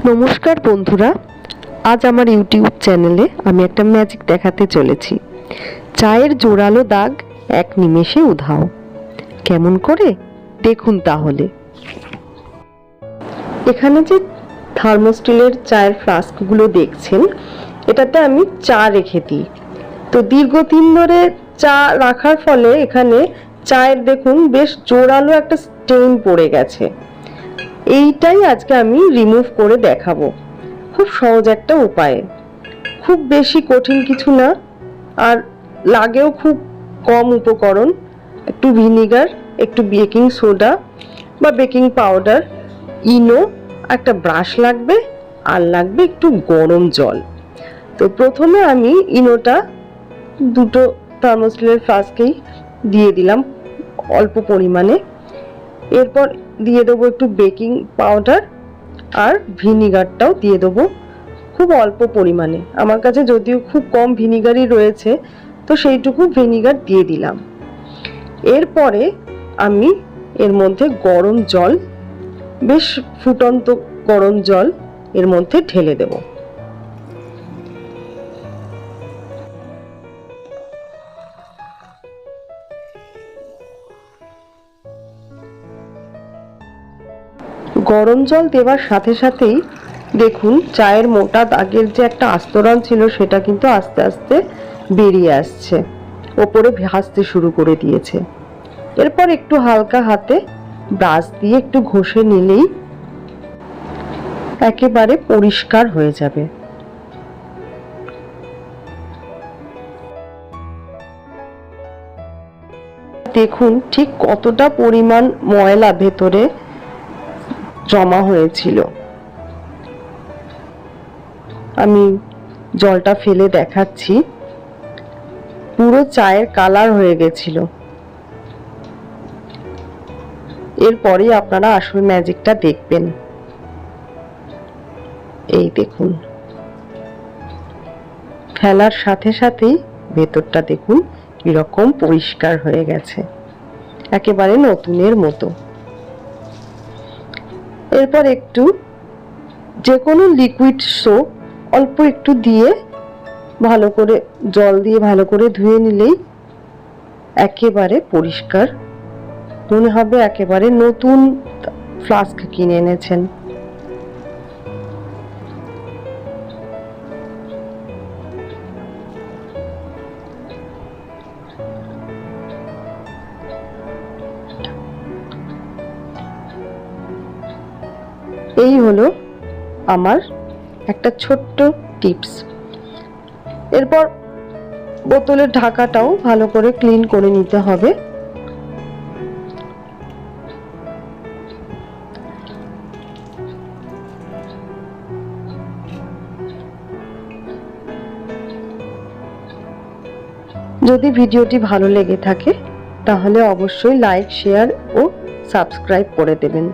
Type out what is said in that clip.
নমস্কার বন্ধুরা, আজ আমার ইউটিউব চ্যানেলে আমি একটা ম্যাজিক দেখাতে চলেছি। চায়ের জোরালো দাগ এক নিমেষে উধাও। কেমন করে দেখুন তাহলে। এখানে যে থার্মোস্টিলের চায়ের ফ্লাস্কগুলো দেখছেন, এটাতে আমি চা রেখে দিই। তো দীর্ঘদিন ধরে চা রাখার ফলে এখানে চায়ের দেখুন বেশ জোরালো একটা স্টেইন পড়ে গেছে। এইটাই আজকে আমি রিমুভ করে দেখাবো, খুব সহজ একটা উপায়ে। খুব বেশি কঠিন কিছু না, আর লাগেও খুব কম উপকরণ। একটু ভিনিগার, একটু বেকিং সোডা বা বেকিং পাউডার, ইনো, একটা ব্রাশ লাগবে, আর লাগবে একটু গরম জল। তো প্রথমে আমি ইনোটা দুটো থার্মোস্টিলের ফ্লাস্কেই দিয়ে দিলাম অল্প পরিমাণে। এরপর দিয়ে দেবো একটু বেকিং পাউডার, আর ভিনিগারটাও দিয়ে দেবো খুব অল্প পরিমাণে। আমার কাছে যদিও খুব কম ভিনিগারই রয়েছে, তো সেইটুকু ভিনিগার দিয়ে দিলাম। এরপরে আমি এর মধ্যে গরম জল, বেশ ফুটন্ত গরম জল এর মধ্যে ঢেলে দেব। গরম জল দেওয়ার সাথে সাথেই দেখুন চায়ের মোটা দাগের যে একটা আস্তরণ ছিল সেটা কিন্তু আস্তে আস্তে বেরিয়ে আসছে, ওপরে ভাসতে শুরু করে দিয়েছে। এরপর একটু হালকা হাতে ব্রাশ দিয়ে একটু ঘষে নিলেই একেবারে পরিষ্কার হয়ে যাবে। দেখুন ঠিক কতটা পরিমাণ ময়লা ভেতরে জমা হয়েছিল। আমি জলটা ফেলে দেখাচ্ছি, পুরো চায়ের কালার হয়ে গেছিল। এরপরে আপনারা আসল ম্যাজিকটা দেখবেন। এই দেখুন, ফেলার সাথে সাথেই ভেতরটা দেখুন কিরকম পরিষ্কার হয়ে গেছে, একেবারে নতুনের মতো। এরপর একটু যে কোনো লিকুইড সোপ অল্প একটু দিয়ে ভালো করে জল দিয়ে ভালো করে ধুয়ে নিলেই একেবারে পরিষ্কার মনে হবে, একেবারে নতুন ফ্লাস্ক কিনে এনেছেন। এই হলো আমার একটা ছোট্ট টিপস। এরপর বোতলের ঢাকাটাও ভালো করে ক্লিন করে নিতে হবে। যদি ভিডিওটি ভালো লেগে থাকে তাহলে অবশ্যই লাইক, শেয়ার ও সাবস্ক্রাইব করে দেবেন।